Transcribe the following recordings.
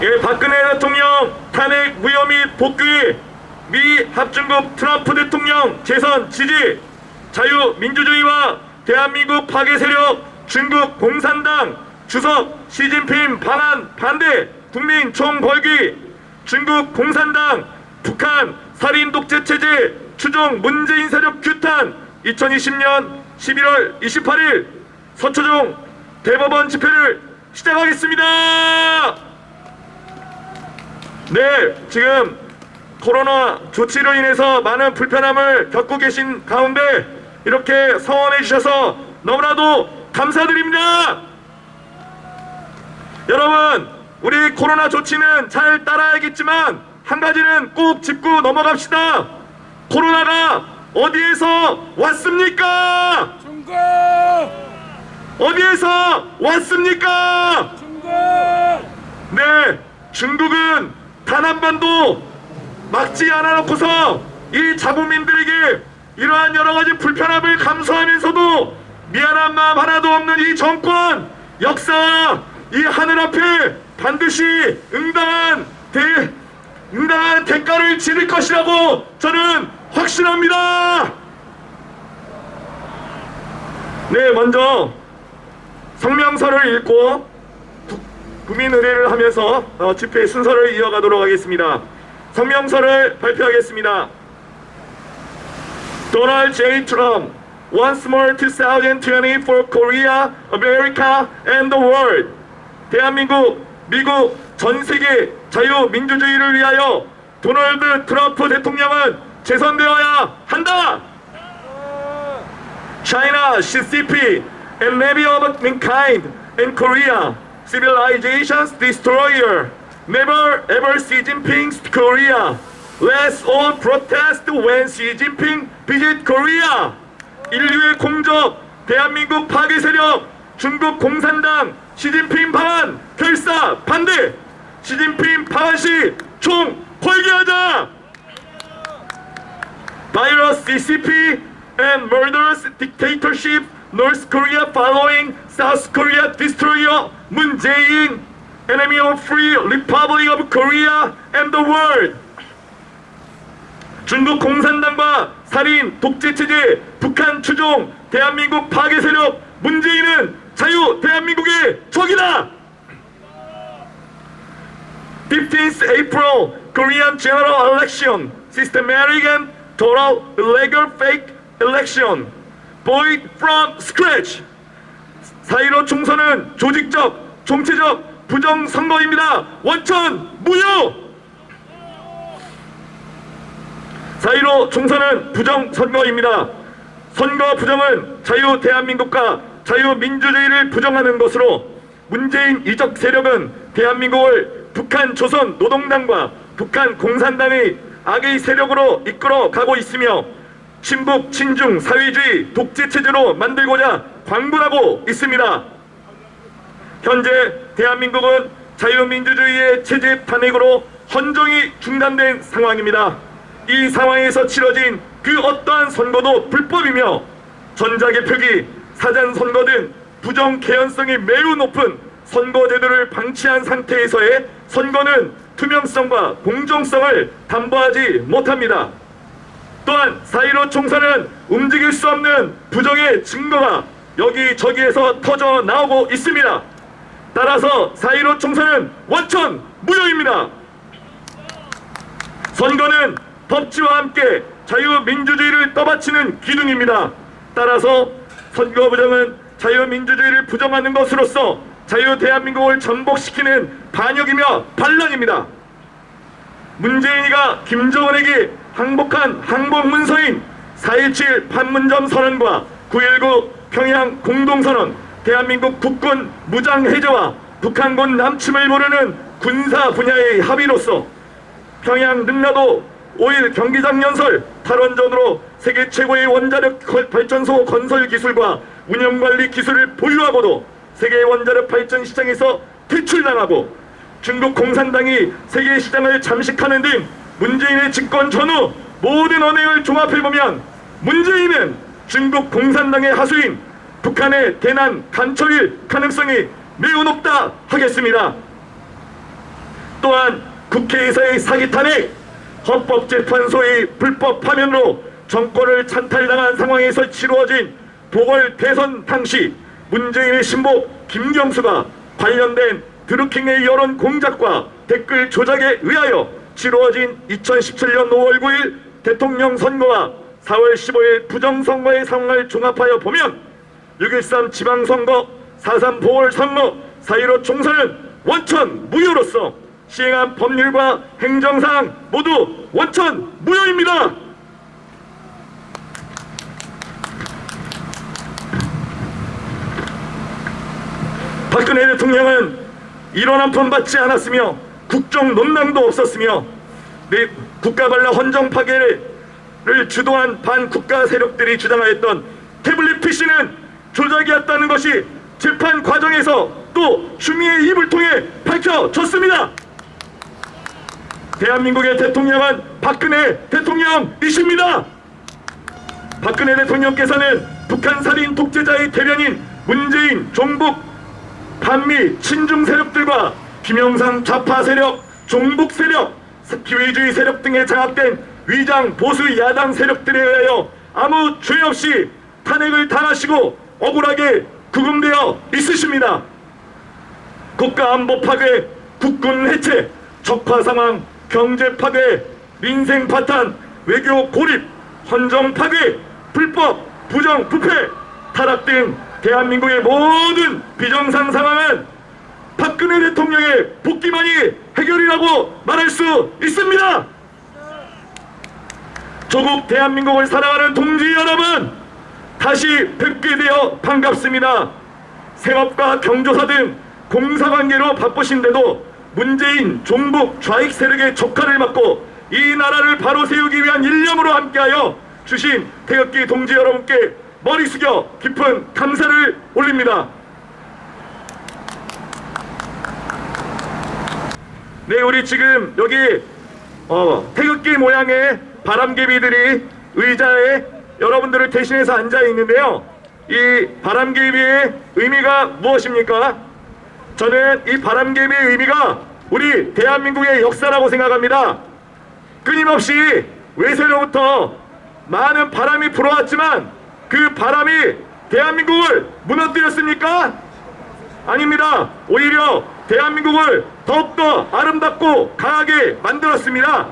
예, 박근혜 대통령 탄핵 무혐의 및 복귀, 미 합중국 트럼프 대통령 재선 지지, 자유민주주의와 대한민국 파괴 세력 중국 공산당 주석 시진핑 방한 반대, 국민 총벌기, 중국 공산당 북한 살인 독재 체제 추종 문재인 세력 규탄, 2020년 11월 28일 서초동 대법원 집회를 시작하겠습니다. 네, 지금 코로나 조치로 인해서 많은 불편함을 겪고 계신 가운데 이렇게 성원해 주셔서 너무나도 감사드립니다. 여러분, 우리 코로나 조치는 잘 따라야겠지만 한 가지는 꼭 짚고 넘어갑시다. 코로나가 어디에서 왔습니까? 중국! 어디에서 왔습니까? 중국! 네, 중국은 단 한 번도 막지 않아 놓고서 이 자국민들에게 이러한 여러 가지 불편함을 감수하면서도 미안한 마음 하나도 없는 이 정권, 역사와 이 하늘 앞에 반드시 응당한 대가를 치를 것이라고 저는 확신합니다. 네, 먼저 성명서를 읽고 국민 의례를 하면서 집회 순서를 이어가도록 하겠습니다. 성명서를 발표하겠습니다. Donald J. Trump, once more 2020 for Korea, America, and the world. 대한민국, 미국, 전 세계 자유민주주의를 위하여 도널드 트럼프 대통령은 재선되어야 한다. China, CCP, and Navy of mankind, and Korea, civilization's destroyer. Never ever Xi Jinping's Korea. Let's all protest when Xi Jinping visit Korea. 인류의 공적, 대한민국 파괴 세력, 중국 공산당, 시진핑 방한 결사 반대. 시진핑 방한 시 총 벌기하자. Virus CCP and murderous dictatorship North Korea following South Korea destroyer Moon Jae-in, enemy of free Republic of Korea and the world. 중국 공산당과 살인 독재 체제 북한 추종 대한민국 파괴 세력 문재인은 자유 대한민국의 적이다. 15th April Korean general election, systematic and total illegal fake election, void from scratch. 4.15 총선은 조직적, 총체적 부정선거입니다. 원천 무효. 4.15 총선은 부정선거입니다. 선거 부정은 자유 대한민국과 자유민주주의를 부정하는 것으로 문재인 이적 세력은 대한민국을 북한 조선 노동당과 북한 공산당의 악의 세력으로 이끌어 가고 있으며 친북 친중 사회주의 독재 체제로 만들고자 광분하고 있습니다. 현재 대한민국은 자유민주주의의 체제 탄핵으로 헌정이 중단된 상황입니다. 이 상황에서 치러진 그 어떠한 선거도 불법이며 전자개표기, 사전선거 등 부정 개연성이 매우 높은 선거제도를 방치한 상태에서의 선거는 투명성과 공정성을 담보하지 못합니다. 또한 4.15 총선은 움직일 수 없는 부정의 증거가 여기저기에서 터져 나오고 있습니다. 따라서 4.15 총선은 원천 무효입니다. 선거는 법치와 함께 자유민주주의를 떠받치는 기둥입니다. 따라서 선거 부정은 자유민주주의를 부정하는 것으로서 자유 대한민국을 전복시키는 반역이며 반란입니다. 문재인이가 김정은에게 항복한 항복 문서인 4.17 판문점 선언과 9.19 평양 공동선언, 대한민국 국군 무장해제와 북한군 남침을 모르는 군사 분야의 합의로서 평양 능라도 5일 경기장 연설 탈원전으로 세계 최고의 원자력 발전소 건설 기술과 운영관리 기술을 보유하고도 세계 원자력 발전 시장에서 퇴출당하고 중국 공산당이 세계 시장을 잠식하는 등 문재인의 집권 전후 모든 언행을 종합해보면 문재인은 중국 공산당의 하수인 북한의 대남 간첩일 가능성이 매우 높다 하겠습니다. 또한 국회에서의 사기 탄핵, 헌법재판소의 불법 파면으로 정권을 찬탈당한 상황에서 치루어진 보궐대선 당시 문재인의 신복 김경수가 관련된 드루킹의 여론 공작과 댓글 조작에 의하여 치루어진 2017년 5월 9일 대통령 선거와 4월 15일 부정선거의 상황을 종합하여 보면 6.13 지방선거, 4.3 보궐선거, 4.15 총선은 원천 무효로서 시행한 법률과 행정사항 모두 원천 무효입니다. 박근혜 대통령은 이런 한 푼 받지 않았으며 국정 논란도 없었으며 국가발라 헌정 파괴를 주도한 반국가 세력들이 주장하였던 태블릿 PC는 조작이었다는 것이 재판 과정에서 또 추미애 입을 통해 밝혀졌습니다. 대한민국의 대통령은 박근혜 대통령이십니다. 박근혜 대통령께서는 북한 살인 독재자의 대변인 문재인, 종북, 반미, 친중 세력들과 김영삼 좌파 세력, 종북 세력, 기회주의 세력 등에 장악된 위장 보수 야당 세력들에 의하여 아무 죄 없이 탄핵을 당하시고 억울하게 구금되어 있으십니다. 국가안보 파괴, 국군 해체, 적화 상황, 경제 파괴, 민생 파탄, 외교 고립, 헌정 파괴, 불법, 부정, 부패, 타락 등 대한민국의 모든 비정상 상황은 박근혜 대통령의 복귀만이 해결이라고 말할 수 있습니다. 조국 대한민국을 사랑하는 동지 여러분, 다시 뵙게 되어 반갑습니다. 생업과 경조사 등 공사관계로 바쁘신데도 문재인, 종북, 좌익 세력의 적화를 막고 이 나라를 바로 세우기 위한 일념으로 함께하여 주신 태극기 동지 여러분께 머리 숙여 깊은 감사를 올립니다. 네, 우리 지금 여기 태극기 모양의 바람개비들이 의자에 여러분들을 대신해서 앉아 있는데요. 이 바람개비의 의미가 무엇입니까? 저는 이 바람개비의 의미가 우리 대한민국의 역사라고 생각합니다. 끊임없이 외세로부터 많은 바람이 불어왔지만 그 바람이 대한민국을 무너뜨렸습니까? 아닙니다. 오히려 대한민국을 더욱더 아름답고 강하게 만들었습니다.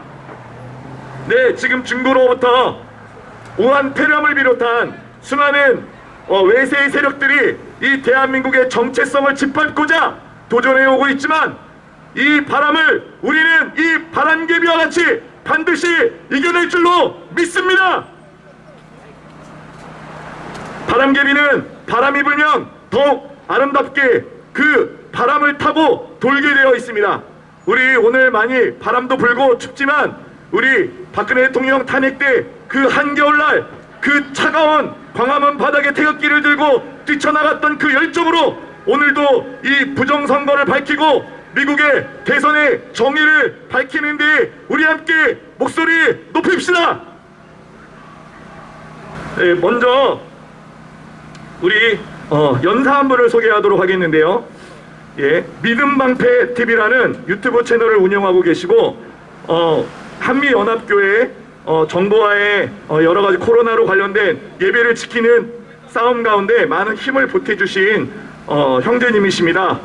네, 지금 중국으로부터 우한 폐렴을 비롯한 수많은 외세의 세력들이 이 대한민국의 정체성을 짓밟고자 도전해오고 있지만 이 바람을 우리는 이 바람개비와 같이 반드시 이겨낼 줄로 믿습니다. 바람개비는 바람이 불면 더욱 아름답게 그 바람을 타고 돌게 되어 있습니다. 우리 오늘 많이 바람도 불고 춥지만 우리 박근혜 대통령 탄핵 때 그 한겨울날 그 차가운 광화문 바닥에 태극기를 들고 뛰쳐나갔던 그 열정으로 오늘도 이 부정선거를 밝히고 미국의 대선의 정의를 밝히는 데 우리 함께 목소리 높입시다. 네, 먼저 우리 연사 한 분을 소개하도록 하겠는데요. 예, 믿음방패TV라는 유튜브 채널을 운영하고 계시고 한미연합교회 정부와의 여러가지 코로나로 관련된 예배를 지키는 싸움 가운데 많은 힘을 보태주신 형제님이십니다.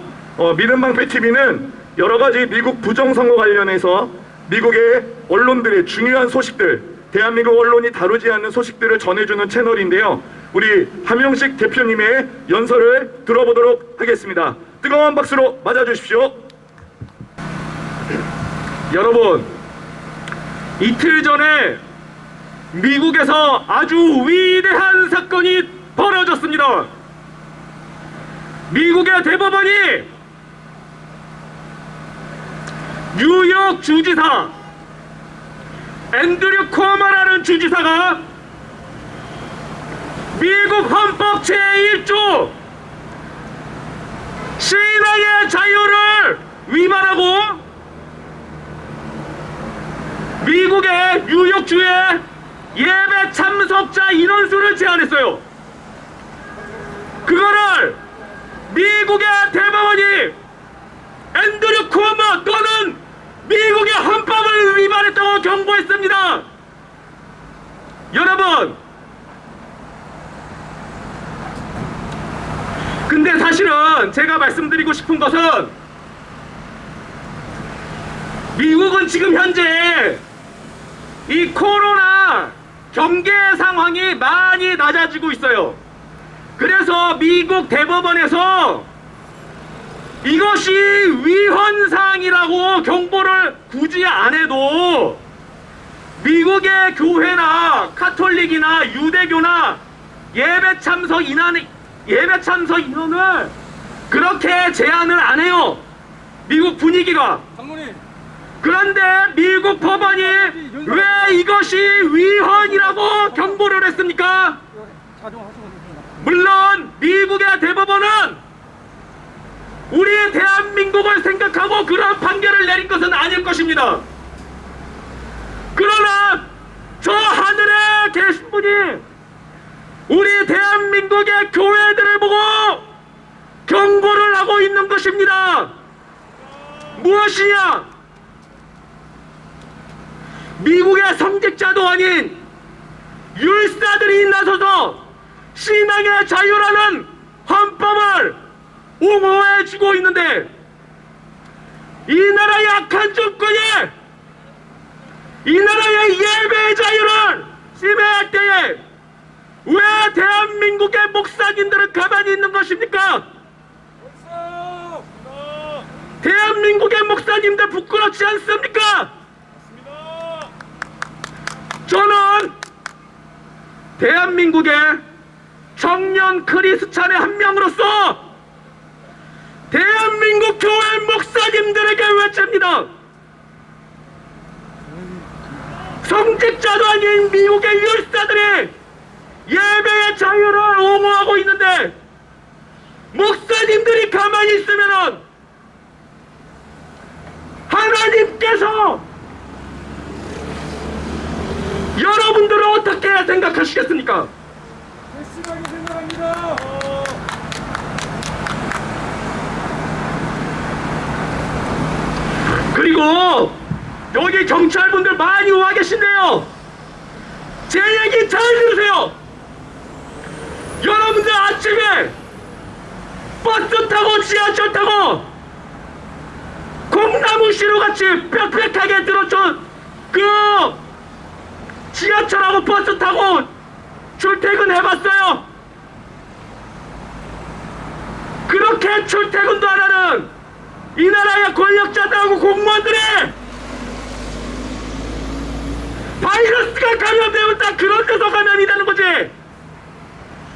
믿음방패TV는 여러가지 미국 부정선거 관련해서 미국의 언론들의 중요한 소식들, 대한민국 언론이 다루지 않는 소식들을 전해주는 채널인데요. 우리 함영식 대표님의 연설을 들어보도록 하겠습니다. 뜨거운 박수로 맞아주십시오. 여러분, 이틀 전에 미국에서 아주 위대한 사건이 벌어졌습니다. 미국의 대법원이 뉴욕 주지사 앤드류 코어만이라는 주지사가 미국 헌법 제1조 신앙의 자유를 위반하고 미국의 뉴욕주의 예배 참석자 인원수를 제한했어요. 그거를 미국의 대법원이 앤드류 쿠오모 또는 경고했습니다. 여러분, 근데 사실은 제가 말씀드리고 싶은 것은 미국은 지금 현재 이 코로나 경계 상황이 많이 낮아지고 있어요. 그래서 미국 대법원에서 이것이 위헌사항이라고 경고를 굳이 안 해도 미국의 교회나 카톨릭이나 유대교나 예배 참석 인원을 그렇게 제한을 안 해요. 미국 분위기가. 그런데 미국 법원이 왜 이것이 위헌이라고 경고를 했습니까? 물론 미국의 대법원은 우리 대한민국을 생각하고 그런 판결을 내린 것은 아닐 것입니다. 그러나 저 하늘에 계신 분이 우리 대한민국의 교회들을 보고 경고를 하고 있는 것입니다. 무엇이냐? 미국의 성직자도 아닌 율사들이 나서서 신앙의 자유라는 헌법을 옹호해주고 있는데 이 나라의 악한 정권이 이 나라의 예배의 자유를 침해할 때에 왜 대한민국의 목사님들은 가만히 있는 것입니까? 대한민국의 목사님들 부끄럽지 않습니까? 저는 대한민국의 청년 크리스찬의 한 명으로서 대한민국 교회 목사님들에게 외칩니다. 성직자도 아닌 미국의 율사들이 예배의 자유를 옹호하고 있는데 목사님들이 가만히 있으면은 하나님께서 여러분들은 어떻게 생각하시겠습니까? 심하게 생각합니다. 그리고 여기 경찰분들 많이 와 계신데요. 제 얘기 잘 들으세요. 여러분들 아침에 버스 타고 지하철 타고 콩나무시루 같이 빽빽하게 들어준 그 지하철하고 버스 타고 출퇴근해봤어요? 그렇게 출퇴근도 안 하는 이 나라의 권력자들하고 공무원들이 바이러스가 감염되었다 그런 데서 감염이 되는 거지.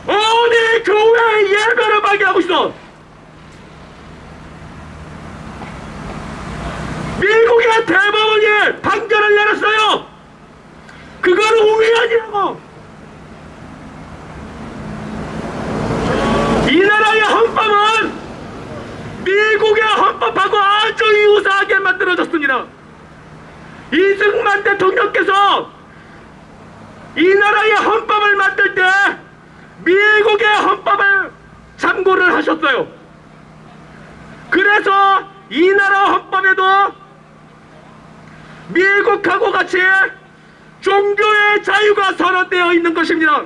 어디 교회 예배를 방해하고 있어. 미국의 대법원이 판결을 내렸어요. 그거는 위헌이라고. 이 나라의 헌법은 미국의 헌법하고 아주 유사하게 만들어졌습니다. 이승만 대통령께서 이 나라의 헌법을 만들 때 미국의 헌법을 참고를 하셨어요. 그래서 이 나라 헌법에도 미국하고 같이 종교의 자유가 선언되어 있는 것입니다.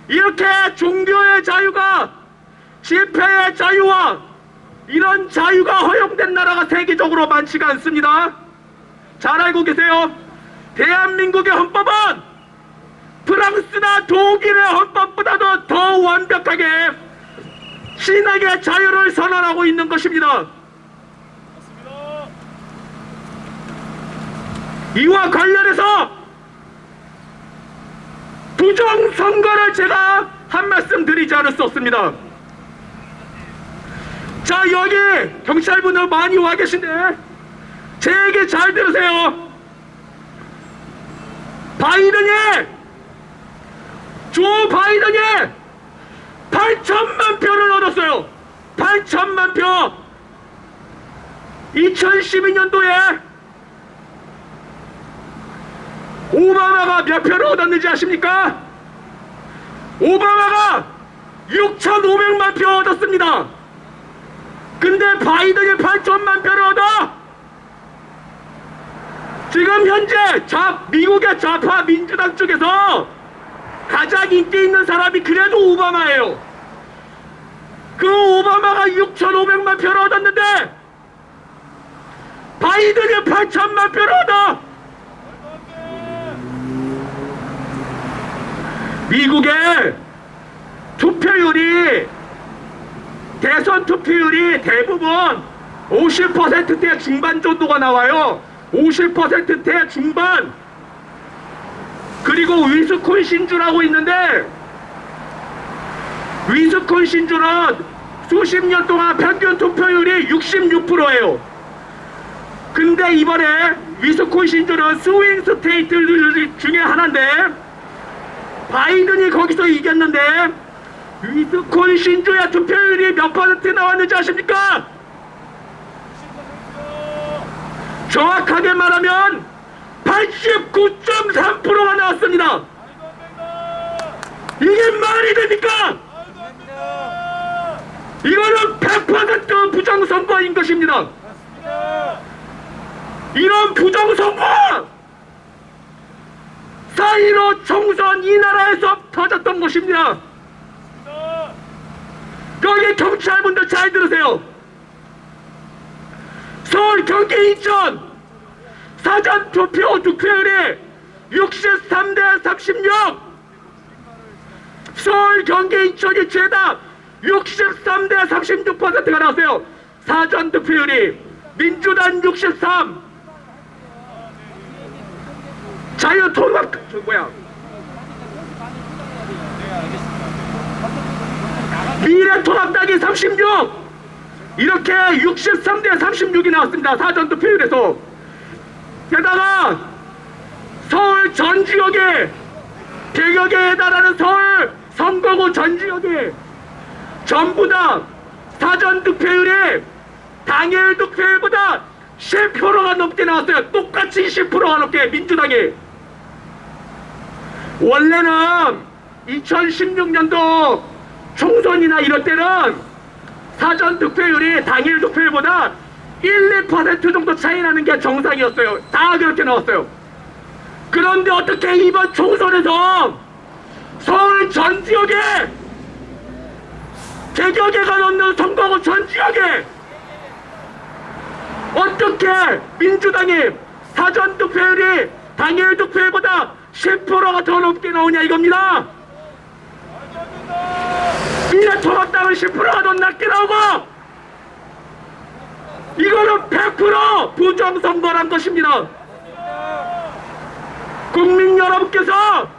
이렇게 종교의 자유가 집회의 자유와 이런 자유가 허용된 나라가 세계적으로 많지가 않습니다. 잘 알고 계세요. 대한민국의 헌법은 프랑스나 독일의 헌법보다도 더 완벽하게 신앙의 자유를 선언하고 있는 것입니다. 이와 관련해서 부정선거를 제가 한 말씀 드리지 않을 수 없습니다. 자, 여기 경찰분들 많이 와 계신데 제 얘기 잘 들으세요. 조 바이든이 8천만 표를 얻었어요. 8천만 표. 2012년도에 오바마가 몇 표를 얻었는지 아십니까? 오바마가 6,500만 표 얻었습니다. 근데 바이든이 8천만 표를 얻어 지금 현재 미국의 좌파 민주당 쪽에서 가장 인기 있는 사람이 그래도 오바마예요. 그 오바마가 6,500만 표를 얻었는데 바이든이 8,000만 표를 얻어. 미국의 투표율이 대선 투표율이 대부분 50%대 중반 정도가 나와요. 50%대 중반. 그리고 위스콘신주라고 있는데 위스콘신주는 수십 년 동안 평균 투표율이 66%예요. 근데 이번에 위스콘신주는 스윙 스테이트 중에 하나인데 바이든이 거기서 이겼는데 위스콘신주의 투표율이 몇 퍼센트 나왔는지 아십니까? 정확하게 말하면 89.3%가 나왔습니다. 이게 말이 됩니까? 이거는 100% 부정선거인 것입니다. 이런 부정선거 4.15 총선 이 나라에서 터졌던 것입니다. 여기 경찰분들 잘 들으세요. 서울, 경기, 인천 사전 투표 득표율이 63대 36. 서울, 경기, 인천이 죄다 63대 36%가 나왔어요. 사전 득표율이 민주당 63. 자유통합 미래통합당이 36. 이렇게 63대 36이 나왔습니다. 사전 투표율에서. 게다가 서울 전 지역에 100여 개에 달하는 서울 선거구 전 지역에 전부 다 사전 득표율이 당일 득표율보다 10%가 넘게 나왔어요. 똑같이 10%가 넘게 민주당이. 원래는 2016년도 총선이나 이럴 때는 사전 득표율이 당일 득표율보다 1, 2% 정도 차이 나는 게 정상이었어요. 다 그렇게 나왔어요. 그런데 어떻게 이번 총선에서 서울 전 지역에 100여 개가 넘는 선거구 전 지역에 어떻게 민주당이 사전 득표율이 당일 득표율보다 10%가 더 높게 나오냐 이겁니다. 미래통합당은 10%가 더 낮게 나오고 이거는 100% 부정선거란 것입니다. 국민 여러분께서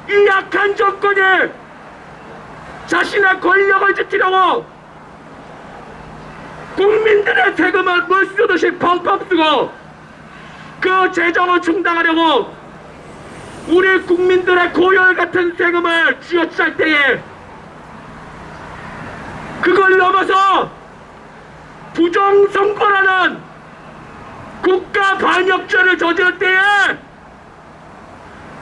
이 약한 정권이 자신의 권력을 지키려고 국민들의 세금을 물 쓰듯이 펑펑 쓰고 그 재정을 충당하려고 우리 국민들의 고열 같은 세금을 쥐어짤 때에 그걸 넘어서 부정선거라는 국가 반역죄를 저지를 때에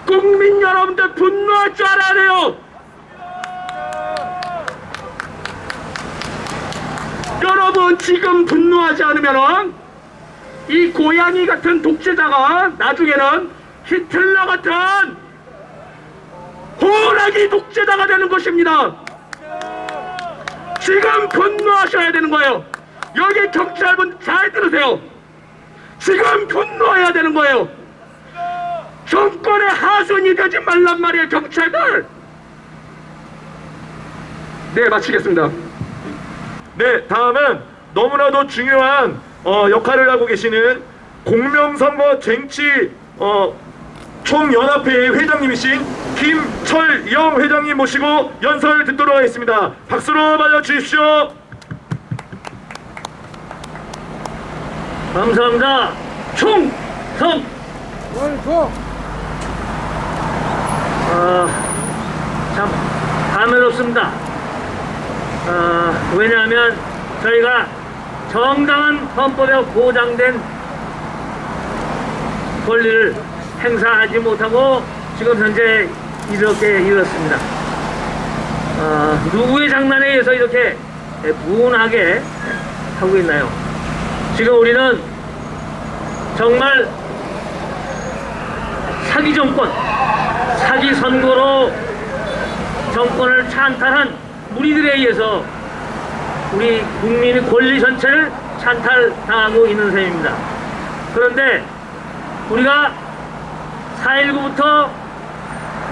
국민 여러분들 분노할 줄 알아야 돼요. 여러분 지금 분노하지 않으면 이 고양이 같은 독재자가 나중에는 히틀러 같은 호랑이 독재자가 되는 것입니다. 지금 분노하셔야 되는 거예요. 여기 경찰분 잘 들으세요. 지금 분노해야 되는 거예요. 정권의 하순이 되지 말란 말이에요, 경찰들. 네, 마치겠습니다. 네, 다음은 너무나도 중요한 역할을 하고 계시는 공명선거 쟁취 총연합회의 회장님이신 김철영 회장님 모시고 연설 듣도록 하겠습니다. 박수로 맞아주십시오. 감사합니다. 총선. 참 감회롭습니다. 왜냐하면 저희가 정당한 헌법에 보장된 권리를 행사하지 못하고 지금 현재 이렇게 이렇습니다. 누구의 장난에 의해서 이렇게 무운하게 하고 있나요? 지금 우리는 정말 사기 정권, 사기 선거로 정권을 찬탈한 무리들에 의해서 우리 국민의 권리 전체를 찬탈당하고 있는 셈입니다. 그런데 우리가 4.19부터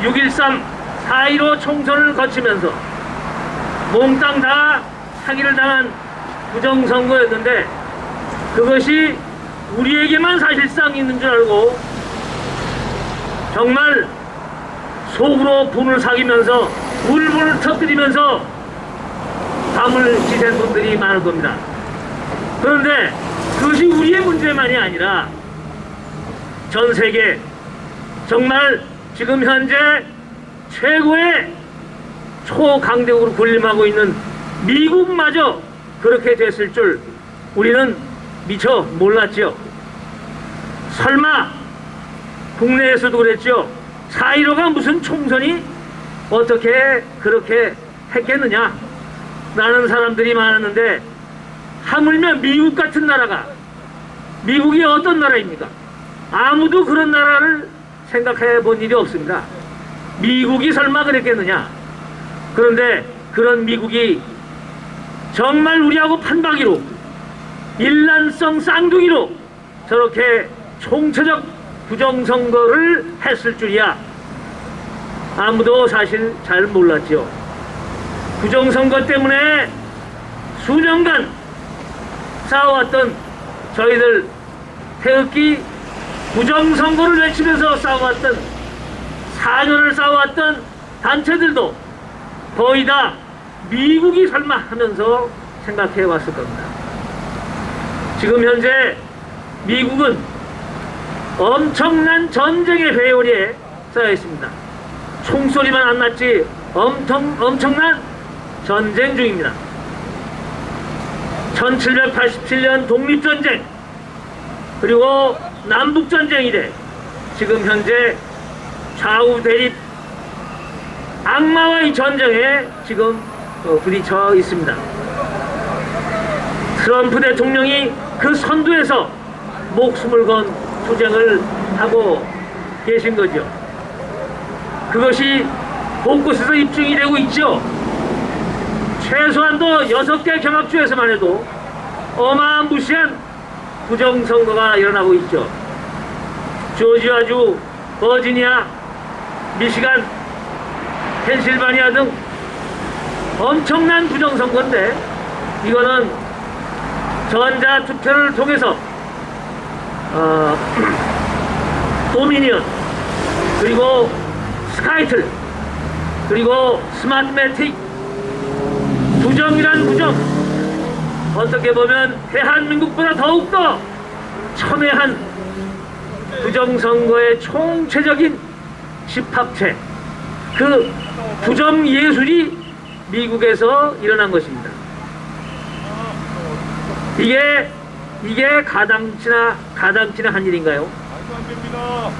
6.13, 4.15 총선을 거치면서 몽땅 다 사기를 당한 부정선거였는데 그것이 우리에게만 사실상 있는 줄 알고 정말 속으로 분을 사기면서 울분을 터뜨리면서 밤을 지샌 분들이 많을 겁니다. 그런데 그것이 우리의 문제만이 아니라 전 세계 정말 지금 현재 최고의 초강대국으로 군림하고 있는 미국마저 그렇게 됐을 줄 우리는 미처 몰랐지요. 설마 국내에서도 그랬죠. 4.15가 무슨 총선이 어떻게 그렇게 했겠느냐 라는 사람들이 많았는데 하물며 미국 같은 나라가, 미국이 어떤 나라입니까? 아무도 그런 나라를 생각해 본 일이 없습니다. 미국이 설마 그랬겠느냐. 그런데 그런 미국이 정말 우리하고 판박이로 일란성 쌍둥이로 저렇게 총체적 부정선거를 했을 줄이야 아무도 사실 잘 몰랐지요. 부정선거 때문에 수년간 싸워왔던 저희들 태극기 부정선거를 외치면서 싸워왔던 4년을 싸워왔던 단체들도 거의 다 미국이 설마 하면서 생각해 왔을 겁니다. 지금 현재 미국은 엄청난 전쟁의 회오리에 쌓여 있습니다. 총소리만 안 났지 엄청난 전쟁 중입니다. 1787년 독립전쟁 그리고 남북전쟁 이래 지금 현재 좌우 대립 악마와의 전쟁에 지금 부딪혀 있습니다. 트럼프 대통령이 그 선두에서 목숨을 건 투쟁을 하고 계신 거죠. 그것이 곳곳에서 입증이 되고 있죠. 최소한도 6개 경합주에서만 해도 어마무시한 부정선거가 일어나고 있죠. 조지아주, 버지니아, 미시간, 펜실바니아 등 엄청난 부정선거인데 이거는 전자투표를 통해서 도미니언 그리고 스카이틀 그리고 스마트매틱 부정이란 부정 어떻게 보면 대한민국보다 더욱더 첨예한 부정선거의 총체적인 집합체 그 부정예술이 미국에서 일어난 것입니다. 이게 가당치나 한 일인가요?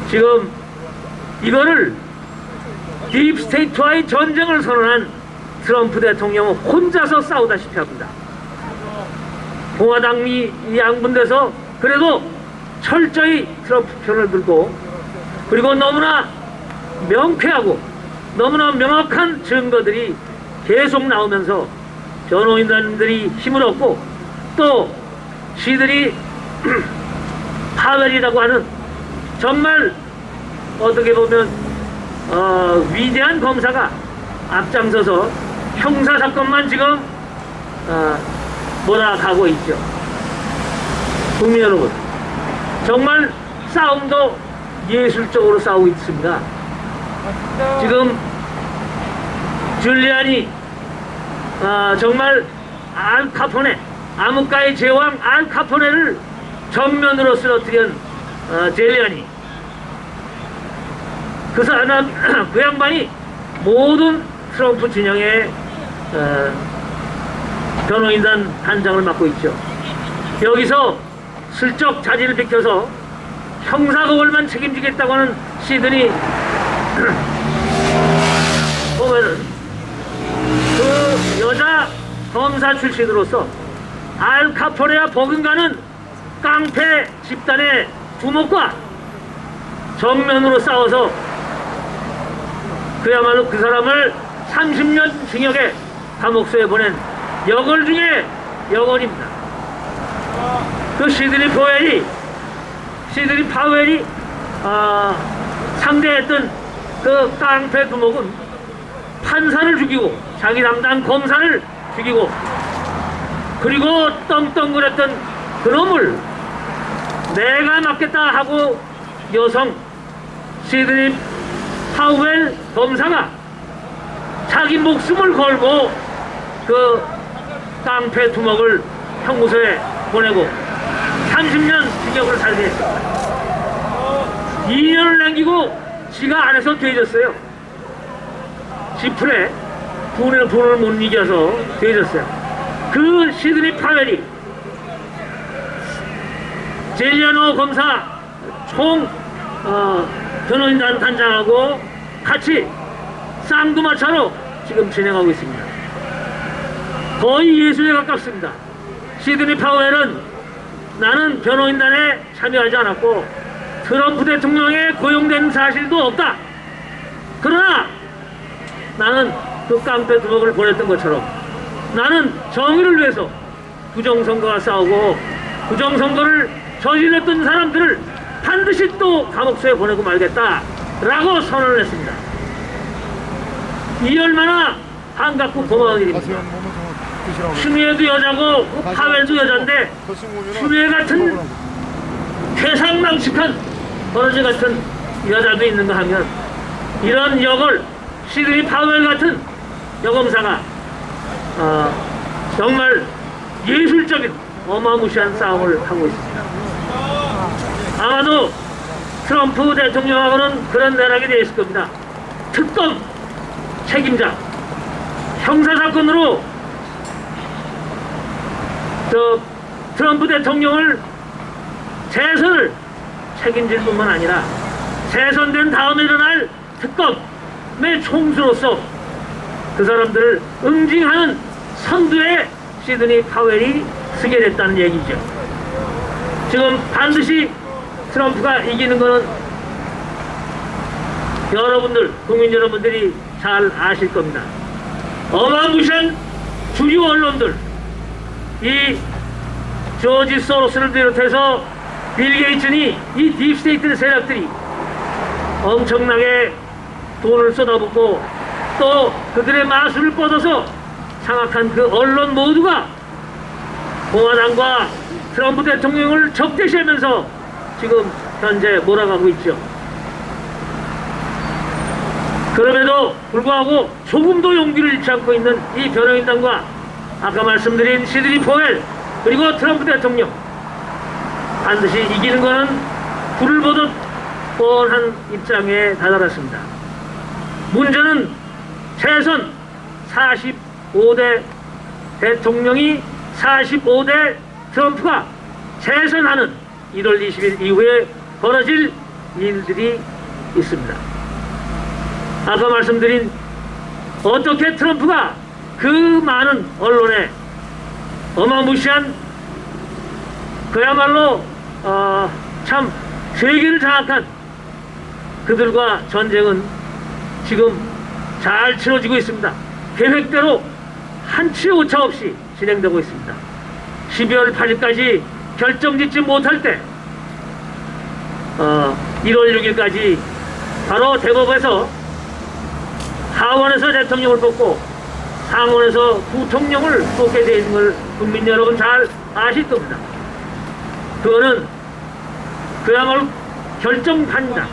지금 이거를 딥스테이트와의 전쟁을 선언한 트럼프 대통령은 혼자서 싸우다시피 합니다. 공화당이 양분돼서 그래도 철저히 트럼프 편을 들고 그리고 너무나 명쾌하고 너무나 명확한 증거들이 계속 나오면서 변호인단들이 힘을 얻고 또 시들이 파웰이라고 하는 정말 어떻게 보면 위대한 검사가 앞장서서 형사사건만 지금 몰아가고 있죠. 국민 여러분 정말 싸움도 예술적으로 싸우고 있습니다. 지금 줄리안이 정말 알카포네 암흑가의 제왕 알카포네를 정면으로 쓰러뜨린 젤리안이 그 사람 그 양반이 모든 트럼프 진영의 변호인단 단장을 맡고 있죠. 여기서 슬쩍 자질을 비켜서 형사고발만 책임지겠다고 하는 시드니 보면은 그 여자 검사 출신으로서 알카포네와 버금가는 깡패 집단의 두목과 정면으로 싸워서 그야말로 그 사람을 30년 징역에 감옥소에 보낸 여걸 중에 여걸입니다. 그 시드니 파웰이 상대했던 그 깡패 두목은 판사를 죽이고 자기 담당 검사를 죽이고 그리고 떵떵거렸던 그놈을 내가 맡겠다 하고 여성 시드니 파웰 검사가 자기 목숨을 걸고 그 깡패 두목을 형무소에 보내고 30년 징역을 살게 했습니다. 2년을 남기고 지가 안에서 되졌어요. 지풀에 돈을 못 이겨서 되졌어요. 그 시드니 파웰이 젤리아노 검사 변호인단 단장하고 같이 쌍두마차로 지금 진행하고 있습니다. 거의 예술에 가깝습니다. 시드니 파웰은 나는 변호인단에 참여하지 않았고 트럼프 대통령에 고용된 사실도 없다. 그러나 나는 그 깡패 두목을 보냈던 것처럼 나는 정의를 위해서 부정선거와 싸우고 부정선거를 저질렀던 사람들을 반드시 또 감옥소에 보내고 말겠다 라고 선언을 했습니다. 이 얼마나 반갑고 고마운 일입니다. 추미애도 여자고 파웰도 여잔데 추미애 같은 세상망측한 버러지 같은 여자도 있는가 하면 이런 여걸 시드니 파웰 같은 여검사가 정말 예술적인 어마무시한 싸움을 하고 있습니다. 아마도 트럼프 대통령하고는 그런 내락이 되어 있을 겁니다. 특검 책임자 형사사건으로 트럼프 대통령을 재선을 책임질 뿐만 아니라 재선된 다음에 일어날 특검의 총수로서 그 사람들을 응징하는 선두에 시드니 파웰이 서게 됐다는 얘기죠. 지금 반드시 트럼프가 이기는 것은 여러분들, 국민 여러분들이 잘 아실 겁니다. 어마무시한 주류 언론들, 이 조지 소로스를 비롯해서 빌 게이츠니 이 딥스테이트 세력들이 엄청나게 돈을 쏟아붓고 또 그들의 마술을 뻗어서 장악한 그 언론 모두가 공화당과 트럼프 대통령을 적대시하면서 지금 현재 몰아가고 있죠. 그럼에도 불구하고 조금도 용기를 잃지 않고 있는 이 변호인단과 아까 말씀드린 시드니 파웰 그리고 트럼프 대통령 반드시 이기는 것은 불을 보듯 뻔한 입장에 다다랐습니다. 문제는 최선 45대 대통령이 45대 트럼프가 재선하는 1월 20일 이후에 벌어질 일들이 있습니다. 아까 말씀드린 어떻게 트럼프가 그 많은 언론에 어마무시한 그야말로 참 세계를 장악한 그들과 전쟁은 지금 잘 치러지고 있습니다. 계획대로 한치 오차 없이 진행되고 있습니다. 12월 8일까지 결정짓지 못할 때 1월 6일까지 바로 대법에서 하원에서 대통령을 뽑고 상원에서 부통령을 뽑게 되어 있는 걸 국민 여러분 잘 아실 겁니다. 그거는 그야말로 결정판입니다.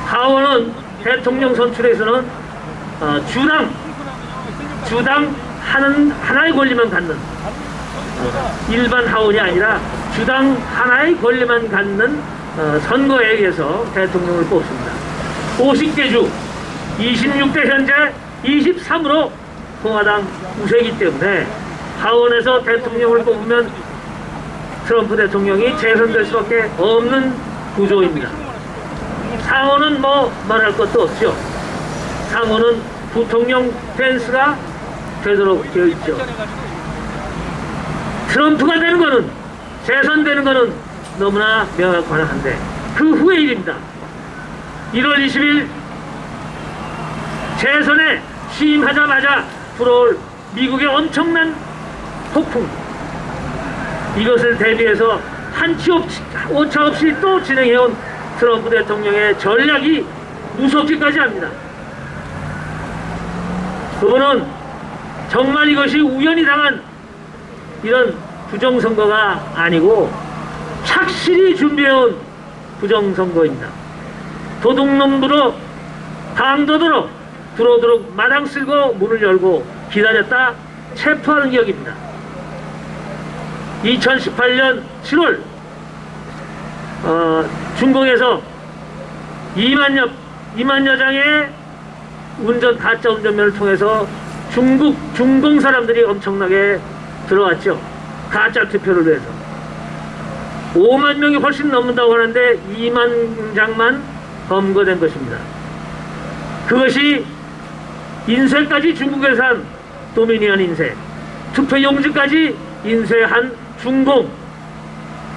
하원은 대통령 선출에서는 주당 하나의 권리만 갖는 일반 하원이 아니라 주당 하나의 권리만 갖는 선거에 의해서 대통령을 뽑습니다. 50개 주 26대 현재 23으로 공화당 우세이기 때문에 하원에서 대통령을 뽑으면 트럼프 대통령이 재선될 수밖에 없는 구조입니다. 상원은 뭐 말할 것도 없죠. 상원은 부통령 펜스가 되도록 되어 있죠. 트럼프가 되는 거는 재선되는 거는 너무나 명확한데 그 후의 일입니다. 1월 20일 재선에 취임하자마자 불어올 미국의 엄청난 폭풍, 이것을 대비해서 오차 없이 또 진행해온 트럼프 대통령의 전략이 무섭기까지 합니다. 그분은 정말 이것이 우연히 당한 이런 부정선거가 아니고 착실히 준비해온 부정선거입니다. 도둑놈으로 강도도로 들어오도록 마당 쓸고 문을 열고 기다렸다 체포하는 격입니다. 2018년 7월 중국에서 2만여 장의 가짜 운전면을 통해서 중공 사람들이 엄청나게 들어왔죠. 가짜 투표를 위해서 5만 명이 훨씬 넘는다고 하는데 2만 장만 검거된 것입니다. 그것이 인쇄까지 중국에서 한 도미니언 인쇄, 투표용지까지 인쇄한 중공,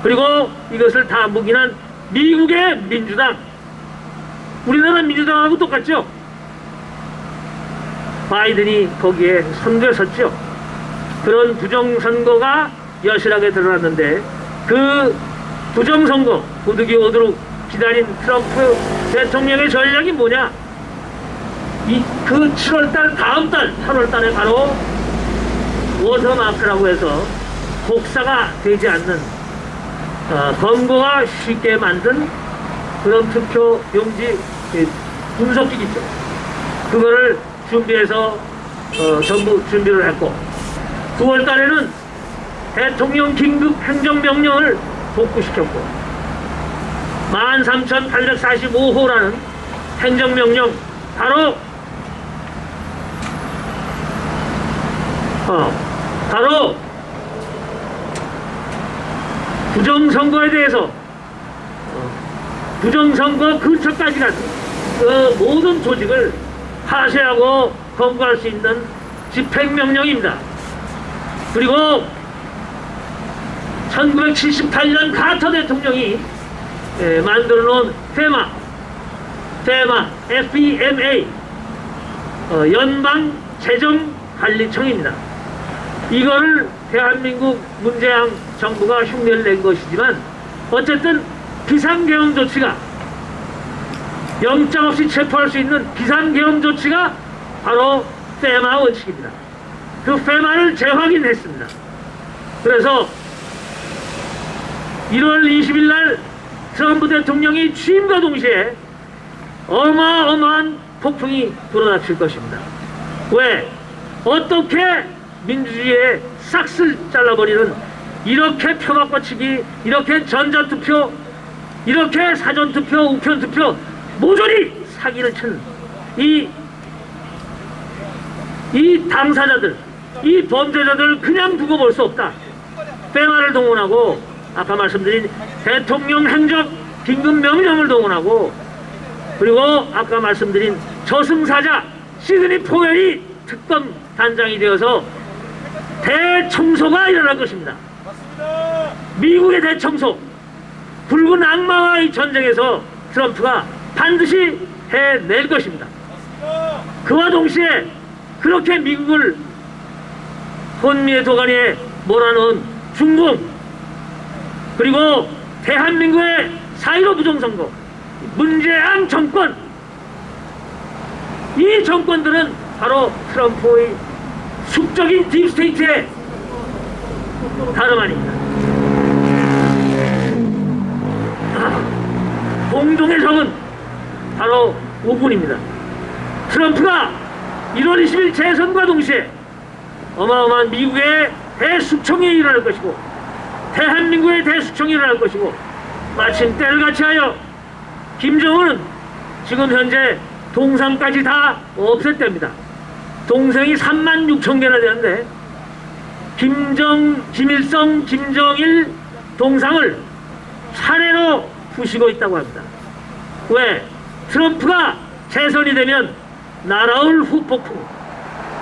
그리고 이것을 다 묵인한 미국의 민주당, 우리나라 민주당하고 똑같죠. 바이든이 거기에 선두에 섰죠. 그런 부정선거가 여실하게 드러났는데 그 부정선거 도둑이 오도록 기다린 트럼프 대통령의 전략이 뭐냐? 그 7월달 다음 달 8월달에 바로 워터마크라고 해서 복사가 되지 않는 검거가 쉽게 만든 그런 투표 용지 분석기기 있죠. 그거를 준비해서 전부 준비를 했고 9월 달에는 대통령 긴급 행정명령을 복구시켰고 13,845호라는 행정명령 바로 부정선거에 대해서 부정선거 근처까지 간 그 모든 조직을 파쇄하고 검거할 수 있는 집행명령입니다. 그리고 1978년 카터 대통령이 만들어 놓은 FEMA FEMA 연방재정관리청입니다. 이거를 대한민국 문재인 정부가 흉내를 낸 것이지만 어쨌든 비상계엄 조치가 영장 없이 체포할 수 있는 비상계엄 조치가 바로 FEMA 원칙입니다. 그 FEMA를 재확인했습니다. 그래서 1월 20일 날 트럼프 대통령이 취임과 동시에 어마어마한 폭풍이 불어닥칠 것입니다. 왜? 어떻게 민주주의의 싹을 잘라버리는 이렇게 표바꿔치기, 이렇게 전자투표, 이렇게 사전투표, 우편투표 모조리 사기를 친 이 당사자들, 이 범죄자들을 그냥 두고 볼 수 없다. FEMA를 동원하고 아까 말씀드린 대통령 행정 긴급명령을 동원하고 그리고 아까 말씀드린 저승사자 시드니 포웰이 특검 단장이 되어서 대청소가 일어날 것입니다. 미국의 대청소, 붉은 악마와의 전쟁에서 트럼프가 반드시 해낼 것입니다. 그와 동시에 그렇게 미국을 혼미의 도가니에 몰아넣은 중공, 그리고 대한민국의 4.15 부정선거, 문재인 정권, 이 정권들은 바로 트럼프의 숙적인 딥스테이트의 다름 아닙니다. 공동의 적은 바로 오군입니다. 트럼프가 1월 20일 재선과 동시에 어마어마한 미국의 대숙청이 일어날 것이고 대한민국의 대숙청이 일어날 것이고 마침 때를 같이 하여 김정은은 지금 현재 동상까지 다 없앴답니다. 동생이 36,000개나 되는데 김일성, 김정일 동상을 차례로 부시고 있다고 합니다. 왜? 트럼프가 재선이 되면 날아올 후폭풍,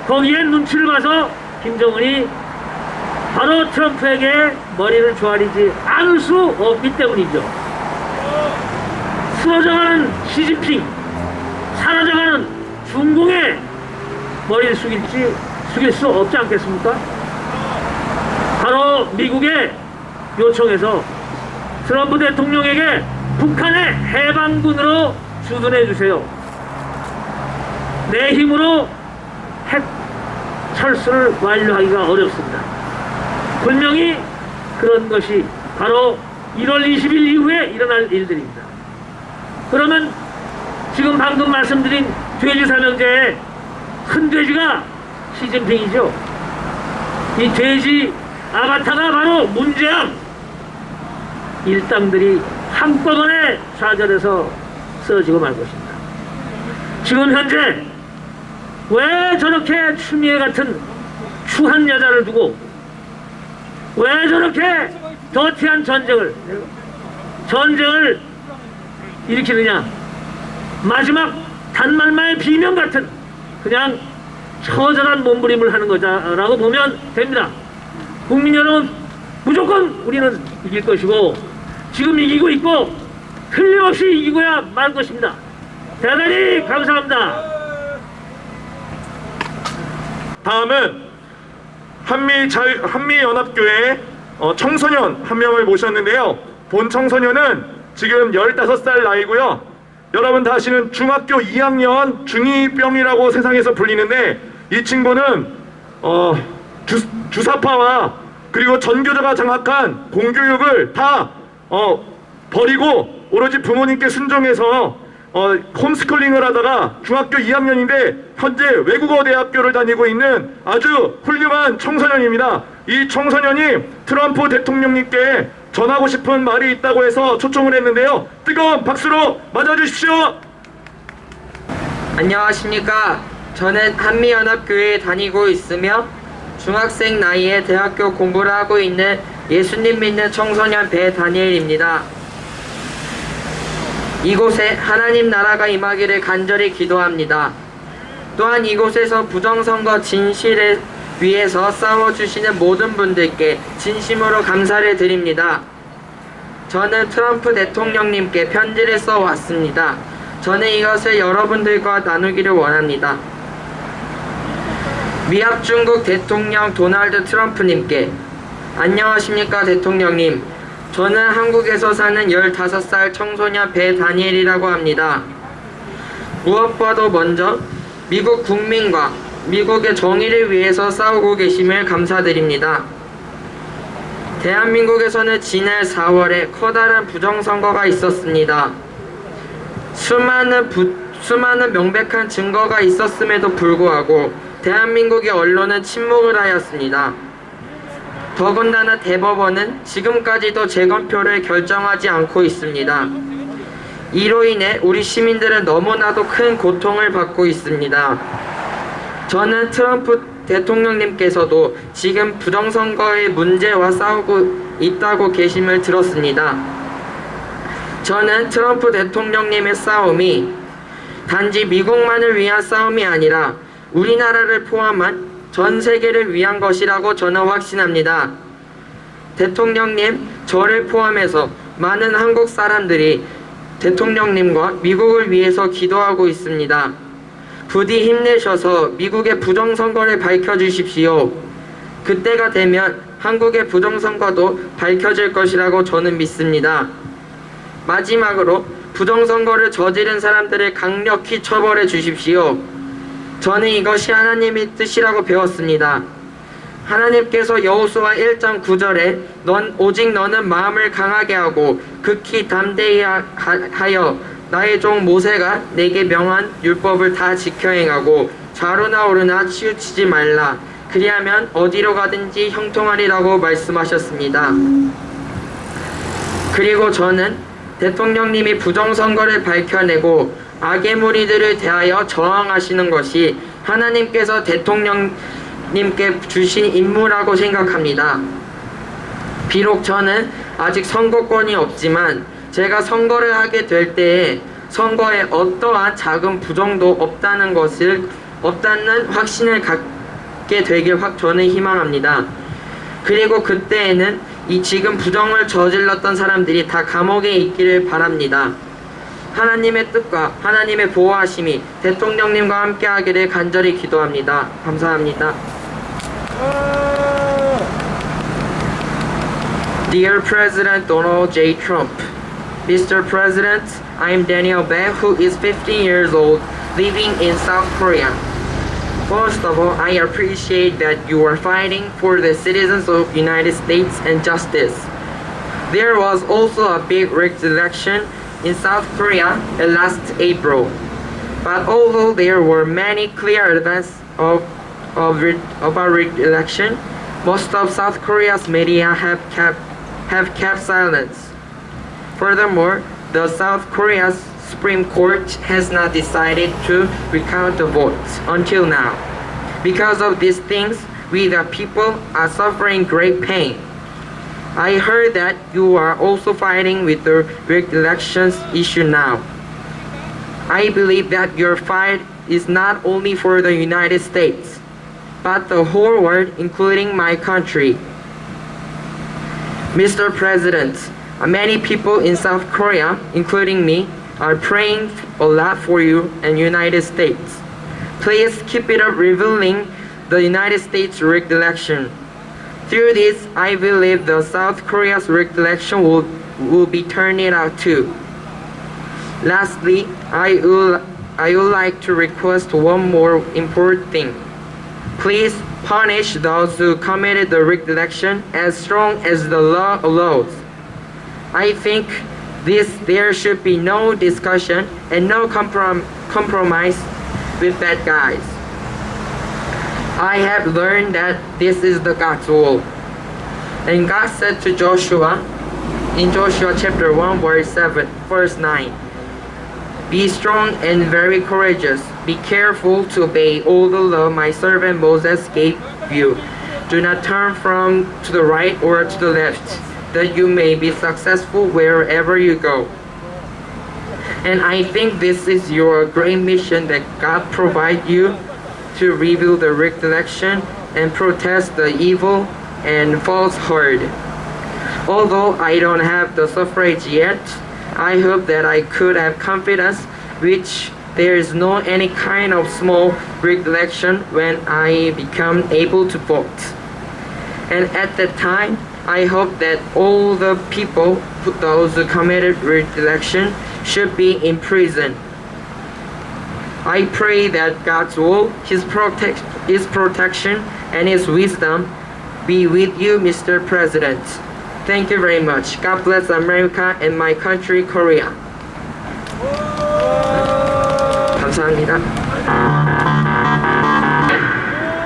거기에 눈치를 봐서 김정은이 바로 트럼프에게 머리를 조아리지 않을 수 없기 때문이죠. 쓰러져가는 시진핑, 사라져가는 중공의 머리를 숙일 수 없지 않겠습니까? 바로 미국의 요청에서 트럼프 대통령에게 북한의 해방군으로 주둔해 주세요. 내 힘으로 핵 철수를 완료하기가 어렵습니다. 분명히 그런 것이 바로 1월 20일 이후에 일어날 일들입니다. 그러면 지금 방금 말씀드린 돼지 삼형제의 큰 돼지가 시진핑이죠. 이 돼지 아바타가 바로 문재양 일당들이 한꺼번에 좌절해서 쓰러지고 말 것입니다. 지금 현재 왜 저렇게 추미애 같은 추한 여자를 두고 왜 저렇게 더티한 전쟁을 일으키느냐. 마지막 단말마의 비명 같은 그냥 처절한 몸부림을 하는 거다라고 보면 됩니다. 국민 여러분, 무조건 우리는 이길 것이고 지금 이기고 있고 틀림없이 이기고야 말 것입니다. 대단히 감사합니다. 다음은 한미연합교회 청소년 한 명을 모셨는데요. 본 청소년은 지금 15살 나이고요. 여러분 다 아시는 중학교 2학년 중2병이라고 세상에서 불리는데, 이 친구는 주사파와 그리고 전교조가 장악한 공교육을 다 버리고 오로지 부모님께 순종해서 홈스쿨링을 하다가 중학교 2학년인데 현재 외국어 대학교를 다니고 있는 아주 훌륭한 청소년입니다. 이 청소년이 트럼프 대통령님께 전하고 싶은 말이 있다고 해서 초청을 했는데요. 뜨거운 박수로 맞아주십시오. 안녕하십니까. 저는 한미연합교회에 다니고 있으며 중학생 나이에 대학교 공부를 하고 있는 예수님 믿는 청소년 배다니엘입니다. 이곳에 하나님 나라가 임하기를 간절히 기도합니다. 또한 이곳에서 부정선거 진실을 위해서 싸워주시는 모든 분들께 진심으로 감사를 드립니다. 저는 트럼프 대통령님께 편지를 써왔습니다. 저는 이것을 여러분들과 나누기를 원합니다. 미합 중국 대통령 도널드 트럼프님께, 안녕하십니까 대통령님. 저는 한국에서 사는 15살 청소년 배다니엘이라고 합니다. 무엇보다도 먼저 미국 국민과 미국의 정의를 위해서 싸우고 계심을 감사드립니다. 대한민국에서는 지난 4월에 커다란 부정선거가 있었습니다. 수많은 명백한 증거가 있었음에도 불구하고 대한민국의 언론은 침묵을 하였습니다. 더군다나 대법원은 지금까지도 재검표를 결정하지 않고 있습니다. 이로 인해 우리 시민들은 너무나도 큰 고통을 받고 있습니다. 저는 트럼프 대통령님께서도 지금 부정선거의 문제와 싸우고 있다고 계심을 들었습니다. 저는 트럼프 대통령님의 싸움이 단지 미국만을 위한 싸움이 아니라 우리나라를 포함한 전 세계를 위한 것이라고 저는 확신합니다. 대통령님, 저를 포함해서 많은 한국 사람들이 대통령님과 미국을 위해서 기도하고 있습니다. 부디 힘내셔서 미국의 부정선거를 밝혀주십시오. 그때가 되면 한국의 부정선거도 밝혀질 것이라고 저는 믿습니다. 마지막으로 부정선거를 저지른 사람들을 강력히 처벌해 주십시오. 저는 이것이 하나님의 뜻이라고 배웠습니다. 하나님께서 여호수아 1장 9절에 오직 너는 마음을 강하게 하고 극히 담대히 하여 나의 종 모세가 내게 명한 율법을 다 지켜 행하고 좌로나 오르나 치우치지 말라. 그리하면 어디로 가든지 형통하리라고 말씀하셨습니다. 그리고 저는 대통령님이 부정선거를 밝혀내고 악의 무리들을 대하여 저항하시는 것이 하나님께서 대통령님께 주신 임무라고 생각합니다. 비록 저는 아직 선거권이 없지만 제가 선거를 하게 될 때에 선거에 어떠한 작은 부정도 없다는 확신을 갖게 되길 저는 희망합니다. 그리고 그때에는 이 지금 부정을 저질렀던 사람들이 다 감옥에 있기를 바랍니다. 하나님의 뜻과 하나님의 보호하심이 대통령님과 함께하기를 간절히 기도합니다. 감사합니다. Dear President Donald J. Trump, Mr. President, I am Daniel Bae, who is 15 years old, living in South Korea. First of all, I appreciate that you are fighting for the citizens of United States and justice. There was also a big rigged election in South Korea last April. But although there were many clear evidence of a rigged election, most of South Korea's media have kept silence. Furthermore, the South Korea's Supreme Court has not decided to recount the votes until now. Because of these things, we the people are suffering great pain. I heard that you are also fighting with the rigged elections issue now. I believe that your fight is not only for the United States, but the whole world, including my country. Mr. President, many people in South Korea, including me, are praying a lot for you and United States. Please keep it up revealing the United States rigged election. Through this, I believe the South Korea's rigged election will be turning out too. Lastly, I would like to request one more important thing. Please punish those who committed the rigged election as strong as the law allows. I think there should be no discussion and no compromise with bad guys. I have learned that this is the God's will. And God said to Joshua in Joshua chapter 1 verse 9, "Be strong and very courageous. Be careful to obey all the law my servant Moses gave you. Do not turn to the right or to the left, that you may be successful wherever you go." And I think this is your great mission that God provided you to reveal the rigged election and protest the evil and false herd. Although I don't have the suffrage yet, I hope that I could have confidence which there is no any kind of small rigged election when I become able to vote. And at that time, I hope that all the people, those who committed rigged election, should be in prison. I pray that God's will, His protection, and His wisdom be with you, Mr. President. Thank you very much. God bless America and my country, Korea. 감사합니다.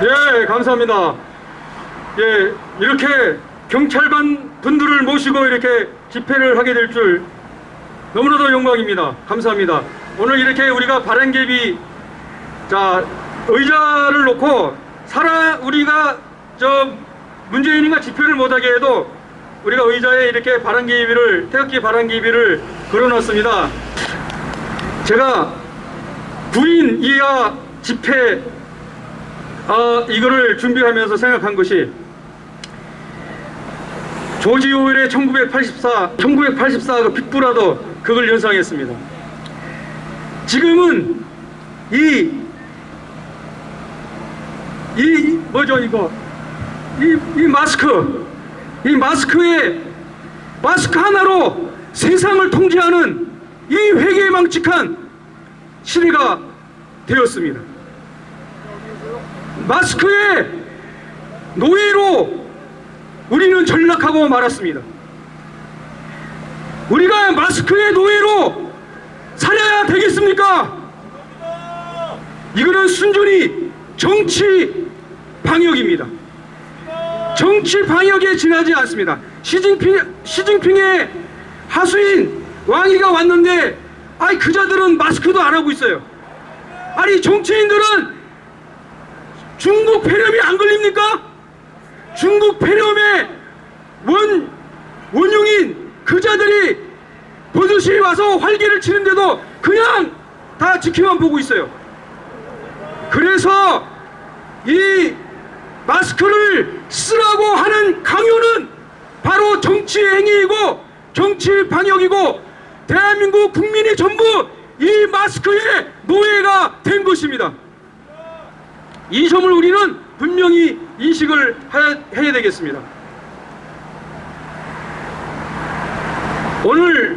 예, 감사합니다. 예, 이렇게 경찰관 분들을 모시고 이렇게 집회를 하게 될 줄 너무나도 영광입니다. 감사합니다. 오늘 이렇게 우리가 바람개비 의자를 놓고 우리가 문재인이가 집회를 못하게 해도 우리가 의자에 이렇게 태극기 바람개비를 걸어놨습니다. 제가 9인 이하 집회 이거를 준비하면서 생각한 것이 조지 오웰의 1984 그 빅브라더 그걸 연상했습니다. 지금은 이 마스크 하나로 세상을 통제하는 이 회개망측한 시대가 되었습니다. 마스크의 노예로 우리는 전락하고 말았습니다. 우리가 마스크의 노예로 살아야 되겠습니까? 이거는 순전히 정치 방역입니다. 정치 방역에 지나지 않습니다. 시진핑의 하수인 왕이가 왔는데 그자들은 마스크도 안 하고 있어요. 정치인들은 중국 폐렴이 안 걸립니까? 중국 폐렴의 원흉인 그자들이 버젓이 와서 활개를 치는데도 그냥 다 지켜만 보고 있어요. 그래서 이 마스크를 쓰라고 하는 강요는 바로 정치 행위이고 정치 방역이고 대한민국 국민이 전부 이 마스크의 노예가 된 것입니다. 이 점을 우리는 분명히 인식을 해야 되겠습니다. 오늘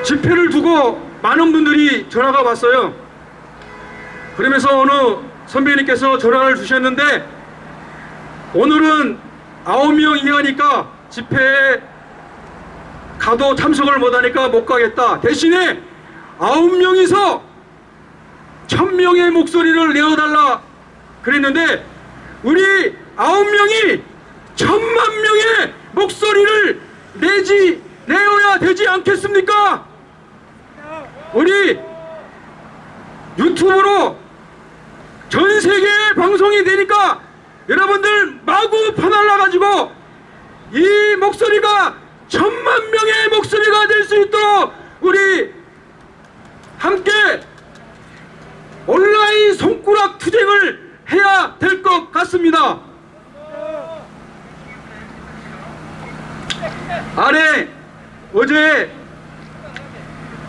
집회를 두고 많은 분들이 전화가 왔어요. 그러면서 어느 선배님께서 전화를 주셨는데 오늘은 9명 이하니까 집회에 가도 참석을 못하니까 못 가겠다. 대신에 9명이서 1000명의 목소리를 내어달라 그랬는데 우리 9명이 1000만 명의 목소리를 내어야 되지 않겠습니까? 우리 유튜브로 전 세계에 방송이 되니까 여러분들 마구 퍼날라가지고 이 목소리가 1000만 명의 목소리가 될 수 있도록 우리 함께 온라인 손가락 투쟁을 해야 될 것 같습니다. 아래 어제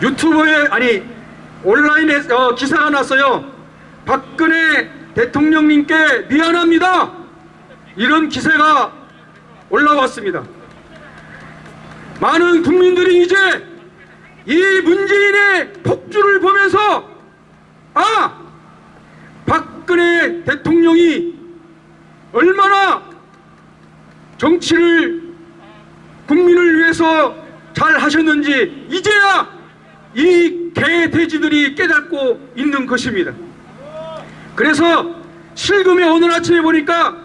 유튜브에 온라인에 기사가 났어요. 박근혜 대통령님께 미안합니다. 이런 기사가 올라왔습니다. 많은 국민들이 이제 이 문재인의 폭주를 보면서 박근혜 대통령이 얼마나 정치를 국민을 위해서 잘 하셨는지 이제야 이 개돼지들이 깨닫고 있는 것입니다. 그래서 실금이 오늘 아침에 보니까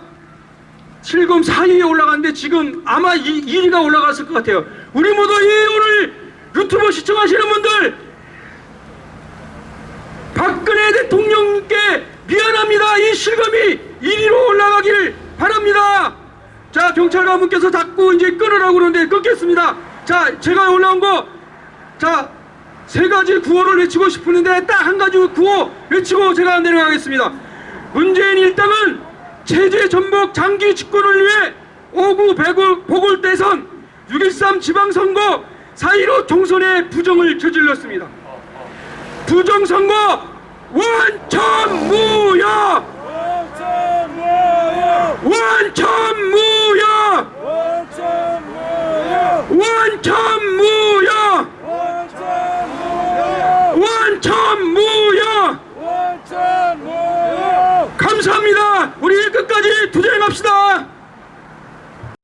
실금 4위에 올라갔는데 지금 아마 1위가 올라갔을 것 같아요. 우리 모두 오늘 유튜브 시청하시는 분들 박근혜 대통령께 미안합니다. 이 실금이 1위로 올라가길 바랍니다. 자, 경찰관분께서 자꾸 이제 끊으라고 그러는데 끊겠습니다. 자, 제가 올라온 거, 자, 3가지 구호를 외치고 싶은데 딱 한 가지 구호 외치고 제가 내려가겠습니다. 문재인 일당은 체제 전복 장기 집권을 위해 5.9 보궐대선 6.13 지방선거 4.15 총선의 부정을 저질렀습니다. 부정선거 원천무효! 원천무효! 원천무효! 원천무효!